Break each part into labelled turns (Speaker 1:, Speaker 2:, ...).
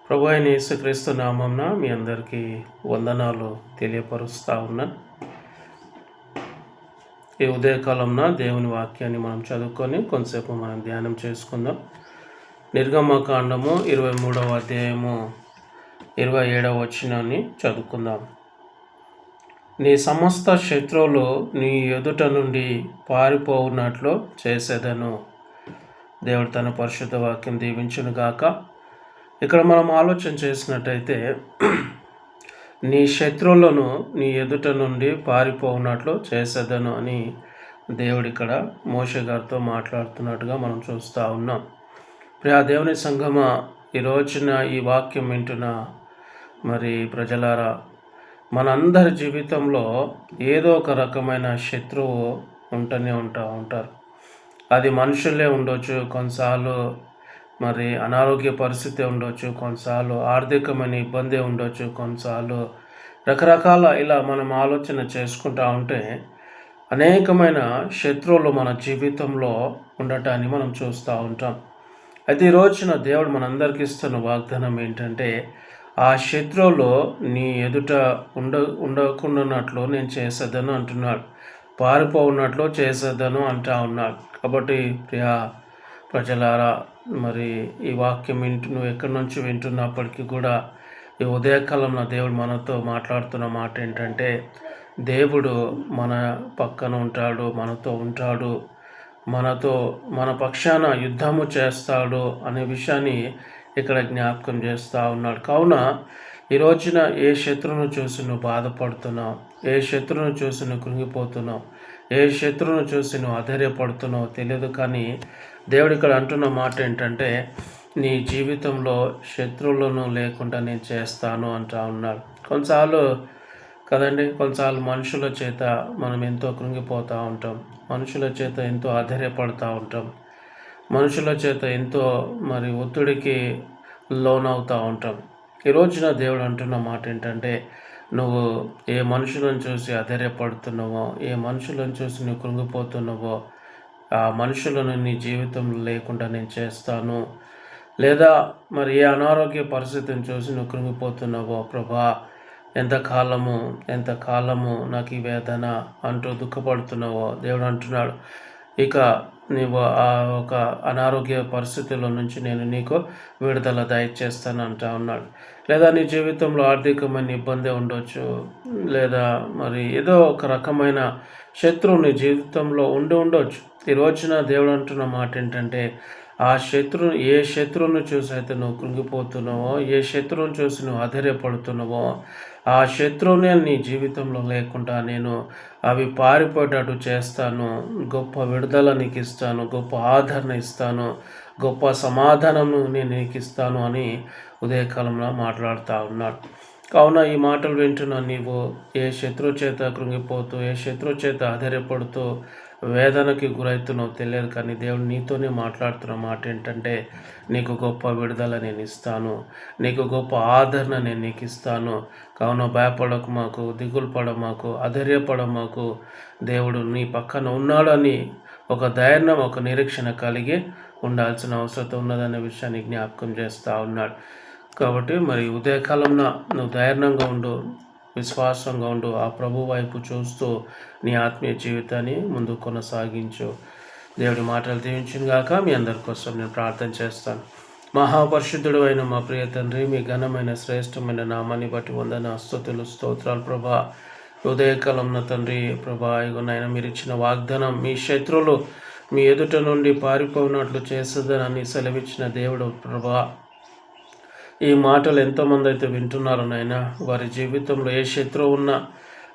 Speaker 1: ప్రభు అయిన యేసుక్రీస్తు నామంన మీ అందరికీ వందనాలు తెలియపరుస్తూ ఉన్నాను. ఈ ఉదయకాలంన దేవుని వాక్యాన్ని మనం చదువుకొని కొంతసేపు మనం ధ్యానం చేసుకుందాం. నిర్గమకాండము 23వ అధ్యాయము 27వ వచనాన్ని చదువుకుందాం. నీ సమస్త శత్రువులు నీ ఎదుట నుండి పారిపోవునట్లు చేసేదను. దేవుడు తన పరిశుద్ధ వాక్యం దీవించును గాక. ఇక్కడ మనం ఆలోచన చేసినట్టయితే నీ శత్రువులను నీ ఎదుట నుండి పారిపోవునట్లు చేసేదను అని దేవుడు ఇక్కడ మోషే గారితో మాట్లాడుతున్నట్టుగా మనం చూస్తూ ఉన్నాం. ప్రియా దేవుని సంగమ, ఈ రోజున ఈ వాక్యం వింటున్న మరి ప్రజలారా, మనందరి జీవితంలో ఏదో ఒక రకమైన శత్రువు ఉంటూనే ఉంటారు. అది మనుషులే ఉండొచ్చు, కొన్నిసార్లు మరి అనారోగ్య పరిస్థితి ఉండొచ్చు, కొన్నిసార్లు ఆర్థికమైన ఇబ్బంది ఉండొచ్చు, కొన్నిసార్లు రకరకాల ఇలా మనం ఆలోచన చేసుకుంటూ ఉంటే అనేకమైన శత్రువులు మన జీవితంలో ఉండటాన్ని మనం చూస్తూ ఉంటాం. అయితే ఈ రోజున దేవుడు మనందరికీ ఇస్తున్న వాగ్దానం ఏంటంటే, ఆ శత్రువులు నీ ఎదుట ఉండకుండానట్లు నేను చేసేదను అంటున్నాడు. పారిపోఉన్నట్లు చేసేదను అంటా ఉన్నాడు. కాబట్టి ప్రియా ప్రజలారా, మరి ఈ వాక్యం నువ్వు ఎక్కడి నుంచి వింటున్నప్పటికీ కూడా ఈ ఉదయకాలంలో దేవుడు మనతో మాట్లాడుతున్న మాట ఏంటంటే, దేవుడు మన పక్కన ఉంటాడు, మనతో ఉంటాడు, మన పక్షాన యుద్ధము చేస్తాడు అనే విషయాన్ని ఇక్కడ జ్ఞాపకం చేస్తూ ఉన్నాడు. కావున ఈ రోజున ఏ శత్రువును చూసి నువ్వు బాధపడుతున్నావు, ఏ శత్రువును చూసి నువ్వు కృంగిపోతున్నావు, ఏ శత్రువును చూసి నువ్వు అధైర్యపడుతున్నావు తెలియదు. కానీ దేవుడు ఇక్కడ అంటున్న మాట ఏంటంటే, నీ జీవితంలో శత్రువులను లేకుండా నేను చేస్తాను అంటా ఉన్నాడు. కొన్నిసార్లు మనుషుల చేత మనం ఎంతో కృంగిపోతూ ఉంటాం, మనుషుల చేత ఎంతో ఆధైర్యపడుతూ ఉంటాం, మనుషుల చేత ఎంతో మరి ఒత్తిడికి లోనవుతూ ఉంటాం. ఈ రోజున దేవుడు అంటున్న మాట ఏంటంటే, నువ్వు ఏ మనుషులను చూసి ఆధైర్యపడుతున్నావో, ఏ మనుషులను చూసి నువ్వు కృంగిపోతున్నావో, ఆ మనుషులను నీ జీవితంలో లేకుండా నేను చేస్తాను. లేదా మరి ఏ అనారోగ్య పరిస్థితిని చూసి నువ్వు కృంగిపోతున్నావో, ప్రభా ఎంతకాలము నాకు ఈ వేదన అంటూ దుఃఖపడుతున్నావో, దేవుడు అంటున్నాడు, ఇక నీవు ఆ ఒక అనారోగ్య పరిస్థితుల నుంచి నేను నీకు విడుదల దయచేస్తాను అంటా ఉన్నాడు. లేదా నీ జీవితంలో ఆర్థికమైన ఇబ్బంది ఉండొచ్చు, లేదా మరి ఏదో ఒక రకమైన శత్రువు నీ జీవితంలో ఉండొచ్చు. ఈ రోజున దేవుడు అంటున్న మాట ఏంటంటే, ఏ శత్రువును చూసి అయితే నువ్వు కృంగిపోతున్నావో, ఏ శత్రువును చూసి నువ్వు ఆధైర్యపడుతున్నావో, ఆ శత్రువునే నీ జీవితంలో లేకుండా నేను అవి పారిపోయేటట్టు చేస్తాను. గొప్ప విడుదల నీకు ఇస్తాను, గొప్ప ఆదరణ ఇస్తాను, గొప్ప సమాధానము నేను నీకు ఇస్తాను అని ఉదయకాలంలో మాట్లాడుతూ ఉన్నాడు. కావున ఈ మాటలు వింటున్న నీవు ఏ శత్రువు చేత కృంగిపోతూ, ఏ శత్రువు చేత ఆధైర్యపడుతూ వేదనకి గురవుతున్నావు తెలియదు. కానీ దేవుడు నీతోనే మాట్లాడుతున్న మాట ఏంటంటే, నీకు గొప్ప విడుదల నేను ఇస్తాను, నీకు గొప్ప ఆదరణ నేను నీకు ఇస్తాను. కావున భయపడకు మాకు, దిగులు పడమాకు, ఆధైర్యపడమాకు, దేవుడు నీ పక్కన ఉన్నాడని ఒక ధైర్యం, ఒక నిరీక్షణ కలిగి ఉండాల్సిన అవసరం ఉన్నదనే విషయాన్ని జ్ఞాపకం చేస్తూ ఉన్నాడు. కాబట్టి మరి ఉదయకాలంలో నువ్వు ధైర్యంగా ఉండు, విశ్వాసంగా ఉండు, ఆ ప్రభు వైపు చూస్తూ నీ ఆత్మీయ జీవితాన్ని ముందు కొనసాగించు. దేవుడి మాటలు దీవించును గాక. మీ అందరి కోసం నేను ప్రార్థన చేస్తాను. మహాపరిశుద్ధుడు అయిన మా ప్రియ తండ్రి, మీ ఘనమైన శ్రేష్టమైన నామాన్ని బట్టి వందన స్తుతులు స్తోత్రాలు ప్రభా. ఉదయకాలంలో తండ్రి ప్రభా, ఇగోనైనా మీరు ఇచ్చిన వాగ్దానం, మీ శత్రువులు మీ ఎదుట నుండి పారిపోయినట్లు చేస్తుందని సెలవిచ్చిన దేవుడు ప్రభా. ఈ మాటలు ఎంతోమంది అయితే వింటున్నారు నాయన, వారి జీవితంలో ఏ శత్రువు ఉన్నా,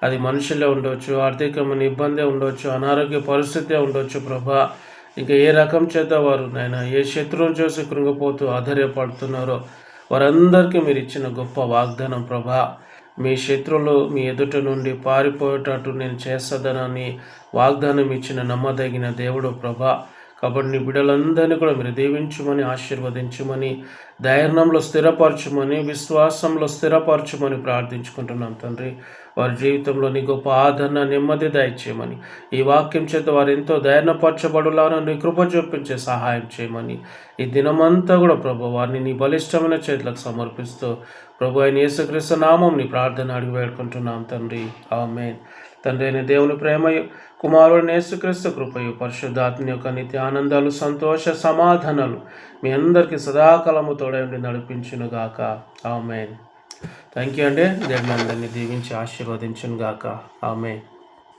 Speaker 1: అది మనుషులే ఉండొచ్చు, ఆర్థికమైన ఇబ్బంది ఉండొచ్చు, అనారోగ్య పరిస్థితి ఉండొచ్చు ప్రభా. ఇంకా ఏ రకం చేత వారు నాయన ఏ శత్రువుని చూసి కృంగిపోతూ ఆధైర్యపడుతున్నారో వారందరికీ మీరు ఇచ్చిన గొప్ప వాగ్దానం ప్రభా. మీ శత్రువులు మీ ఎదుట నుండి పారిపోయేటట్టు నేను చేస్తానని వాగ్దానం ఇచ్చిన నమ్మదగిన దేవుడు ప్రభా. కాబట్టి నీ బిడ్డలందరినీ కూడా మీరు దీవించమని, ఆశీర్వదించమని, ధైర్యంలో స్థిరపరచమని, విశ్వాసంలో స్థిరపరచమని ప్రార్థించుకుంటున్నాం తండ్రి. వారి జీవితంలో నీ గొప్ప ఆదరణ, నెమ్మది దయచేయమని, ఈ వాక్యం చేత వారు ఎంతో ధైర్యపరచబడులాగా నీ కృప చూపించే సహాయం చేయమని, ఈ దినమంతా కూడా ప్రభు వారిని నీ బలిష్టమైన చేతులకు సమర్పిస్తూ ప్రభు అయిన యేసుక్రీస్తు నామం నీ ప్రార్థన అడిగి వేడుకుంటున్నాం తండ్రి. ఆమేన్. తండ్రి అయిన దేవుని ప్రేమయు, కుమారుడు యేసుక్రీస్తు కృపయు, పరిశుద్ధాత్మ యొక్క నిత్య ఆనందాలు, సంతోష సమాధానాలు మీ అందరికీ సదాకాలము తోడై ఉండి నడిపించును గాక. ఆమేన్. థ్యాంక్ యూ అండి. దేవుని అందరినీ దీవించి ఆశీర్వదించును గాక. ఆమేన్.